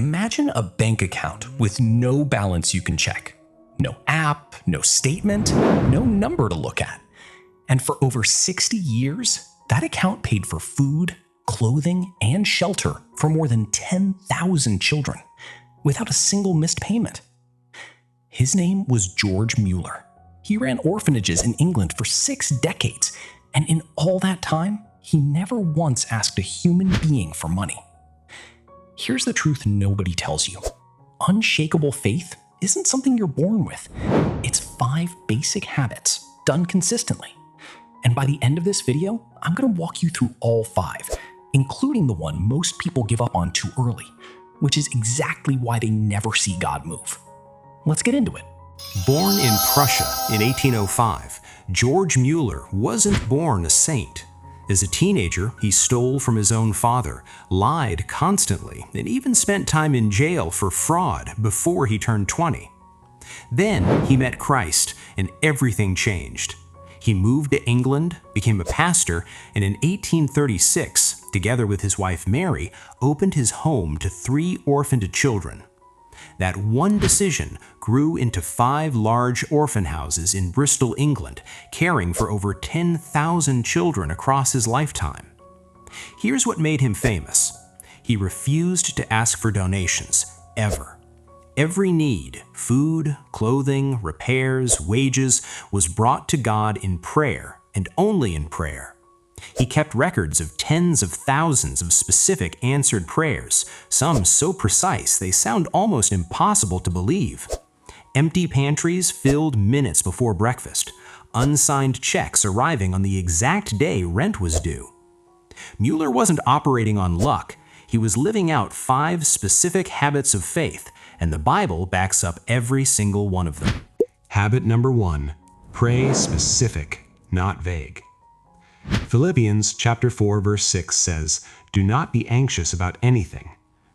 Imagine a bank account with no balance you can check. No app, no statement, no number to look at. And for over 60 years, that account paid for food, clothing, and shelter for more than 10,000 children, without a single missed payment. His name was George Müller. He ran orphanages in England for 6 decades, and in all that time, he never once asked a human being for money. Here's the truth nobody tells you. Unshakable faith isn't something you're born with. It's 5 basic habits done consistently. And by the end of this video, I'm going to walk you through all 5, including the one most people give up on too early, which is exactly why they never see God move. Let's get into it. Born in Prussia in 1805, George Müller wasn't born a saint. As a teenager, he stole from his own father, lied constantly, and even spent time in jail for fraud before he turned 20. Then he met Christ, and everything changed. He moved to England, became a pastor, and in 1836, together with his wife Mary, opened his home to 3 orphaned children. That one decision grew into 5 large orphan houses in Bristol, England, caring for over 10,000 children across his lifetime. Here's what made him famous. He refused to ask for donations, ever. Every need, food, clothing, repairs, wages, was brought to God in prayer, and only in prayer. He kept records of tens of thousands of specific answered prayers, some so precise they sound almost impossible to believe. Empty pantries filled minutes before breakfast, unsigned checks arriving on the exact day rent was due. Mueller wasn't operating on luck. He was living out 5 specific habits of faith, and the Bible backs up every single one of them. Habit number 1, pray specific, not vague. Philippians chapter 4 verse 6 says, "Do not be anxious about anything."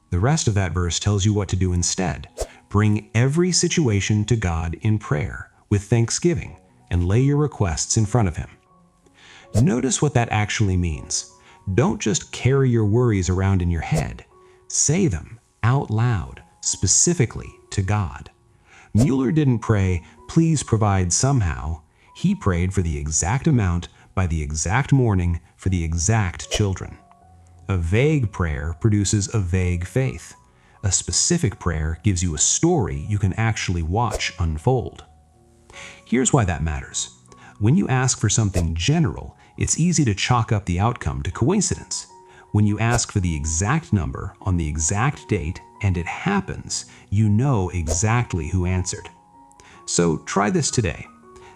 The rest of that verse tells you what to do instead. Bring every situation to God in prayer with thanksgiving and lay your requests in front of Him. Notice what that actually means. Don't just carry your worries around in your head. Say them out loud, specifically to God. Mueller didn't pray, "Please provide somehow." He prayed for the exact amount by the exact morning for the exact children. A vague prayer produces a vague faith. A specific prayer gives you a story you can actually watch unfold. Here's why that matters. When you ask for something general, it's easy to chalk up the outcome to coincidence. When you ask for the exact number on the exact date and it happens, you know exactly who answered. So try this today.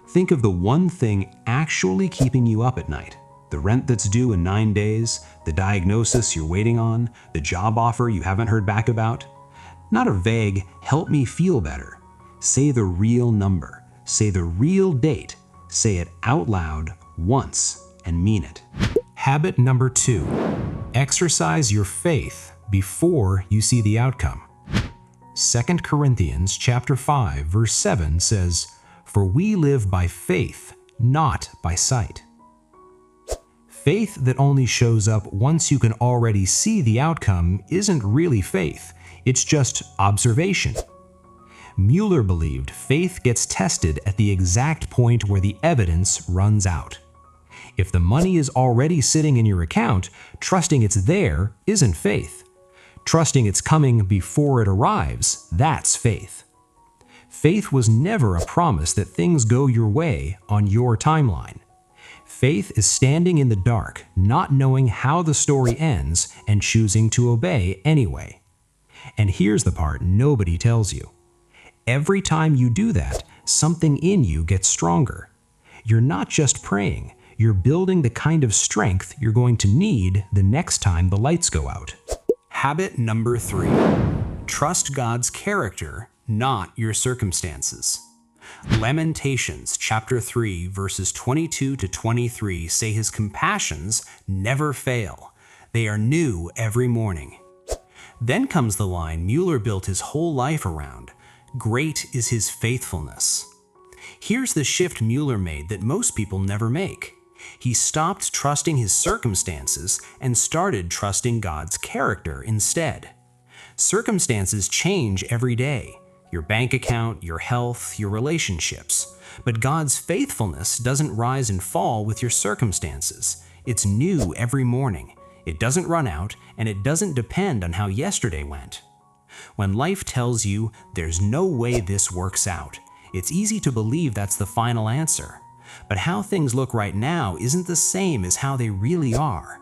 Think of the one thing actually keeping you up at night. The rent that's due in 9 days, the diagnosis you're waiting on, the job offer you haven't heard back about. Not a vague, "help me feel better." Say the real number. Say the real date. Say it out loud once and mean it. Habit number 2, exercise your faith before you see the outcome. 2 Corinthians chapter 5 verse 7 says, "For we live by faith, not by sight." Faith that only shows up once you can already see the outcome isn't really faith, it's just observation. Mueller believed faith gets tested at the exact point where the evidence runs out. If the money is already sitting in your account, trusting it's there isn't faith. Trusting it's coming before it arrives, that's faith. Faith was never a promise that things go your way on your timeline. Faith is standing in the dark, not knowing how the story ends, and choosing to obey anyway. And here's the part nobody tells you. Every time you do that, something in you gets stronger. You're not just praying, you're building the kind of strength you're going to need the next time the lights go out. Habit number 3, trust God's character, not your circumstances. Lamentations chapter 3 verses 22 to 23 say His compassions never fail. They are new every morning. Then comes the line Mueller built his whole life around. Great is His faithfulness. Here's the shift Mueller made that most people never make. He stopped trusting his circumstances and started trusting God's character instead. Circumstances change every day. Your bank account, your health, your relationships. But God's faithfulness doesn't rise and fall with your circumstances. It's new every morning. It doesn't run out, and it doesn't depend on how yesterday went. When life tells you there's no way this works out, it's easy to believe that's the final answer. But how things look right now isn't the same as how they really are.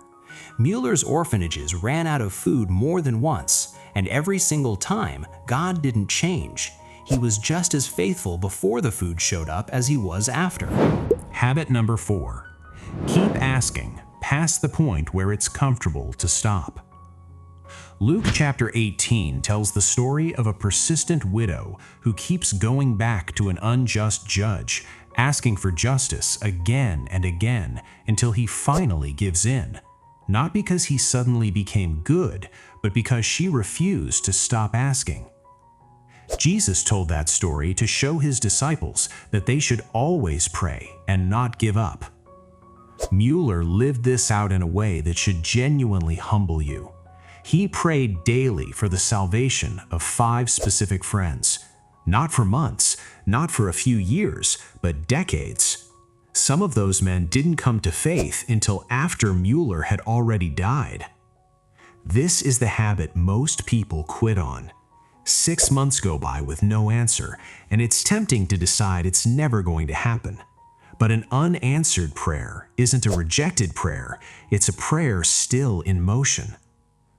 Mueller's orphanages ran out of food more than once, and every single time, God didn't change. He was just as faithful before the food showed up as he was after. Habit number 4. Keep asking, past the point where it's comfortable to stop. Luke chapter 18 tells the story of a persistent widow who keeps going back to an unjust judge, asking for justice again and again until he finally gives in. Not because he suddenly became good, but because she refused to stop asking. Jesus told that story to show his disciples that they should always pray and not give up. Mueller lived this out in a way that should genuinely humble you. He prayed daily for the salvation of 5 specific friends, not for months, not for a few years, but decades. Some of those men didn't come to faith until after Mueller had already died. This is the habit most people quit on. 6 months go by with no answer, and it's tempting to decide it's never going to happen. But an unanswered prayer isn't a rejected prayer, it's a prayer still in motion.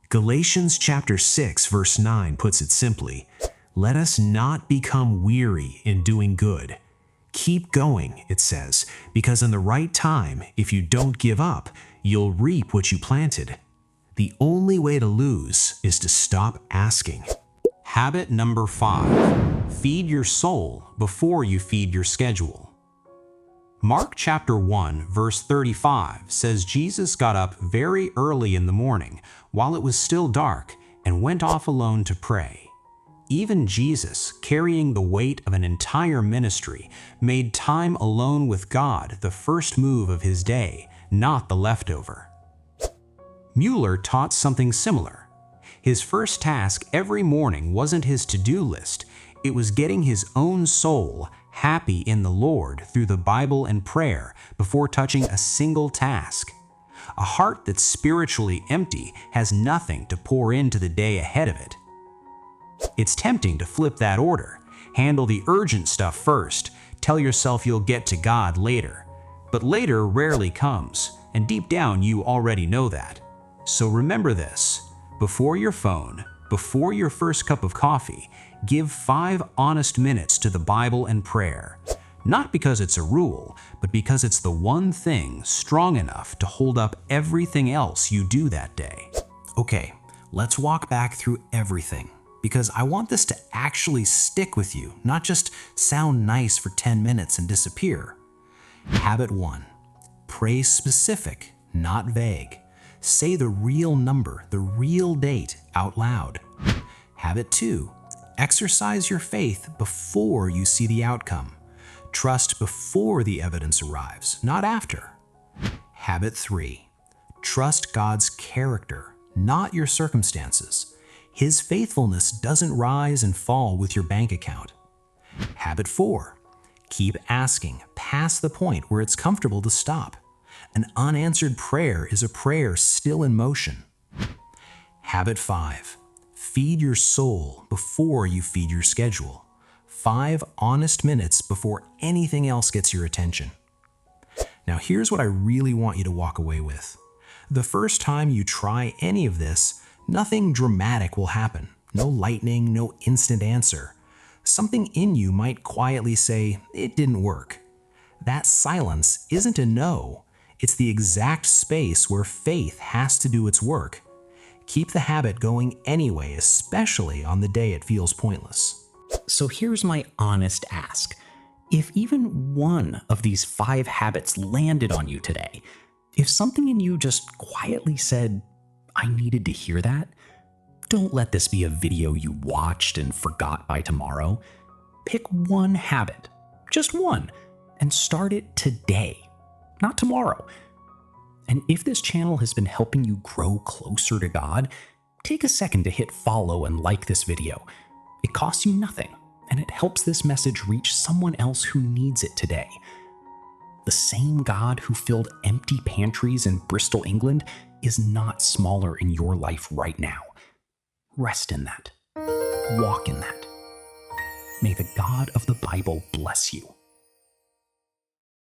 Galatians chapter 6 verse 9 puts it simply, "Let us not become weary in doing good." Keep going, it says, because in the right time, if you don't give up, you'll reap what you planted. The only way to lose is to stop asking. Habit number 5. Feed your soul before you feed your schedule. Mark chapter 1 verse 35 says Jesus got up very early in the morning while it was still dark and went off alone to pray. Even Jesus, carrying the weight of an entire ministry, made time alone with God the first move of his day, not the leftover. Mueller taught something similar. His first task every morning wasn't his to-do list, it was getting his own soul happy in the Lord through the Bible and prayer before touching a single task. A heart that's spiritually empty has nothing to pour into the day ahead of it. It's tempting to flip that order. Handle the urgent stuff first. Tell yourself you'll get to God later. But later rarely comes, and deep down you already know that. So remember this. Before your phone, before your first cup of coffee, give 5 honest minutes to the Bible and prayer. Not because it's a rule, but because it's the one thing strong enough to hold up everything else you do that day. Okay, let's walk back through everything, because I want this to actually stick with you, not just sound nice for 10 minutes and disappear. Habit 1. Pray specific, not vague. Say the real number, the real date out loud. Habit 2. Exercise your faith before you see the outcome. Trust before the evidence arrives, not after. Habit 3. Trust God's character, not your circumstances. His faithfulness doesn't rise and fall with your bank account. Habit 4. Keep asking past the point where it's comfortable to stop. An unanswered prayer is a prayer still in motion. Habit 5. Feed your soul before you feed your schedule. 5 honest minutes before anything else gets your attention. Now here's what I really want you to walk away with. The first time you try any of this, nothing dramatic will happen. No lightning, no instant answer. Something in you might quietly say, it didn't work. That silence isn't a no. It's the exact space where faith has to do its work. Keep the habit going anyway, especially on the day it feels pointless. So here's my honest ask. If even one of these 5 habits landed on you today, if something in you just quietly said, I needed to hear that, don't let this be a video you watched and forgot by tomorrow. Pick one habit, just one, and start it today, not tomorrow. And if this channel has been helping you grow closer to God, take a second to hit follow and like this video. It costs you nothing, and it helps this message reach someone else who needs it today. The same God who filled empty pantries in Bristol, England, is not smaller in your life right now. Rest in that. Walk in that. May the God of the Bible bless you.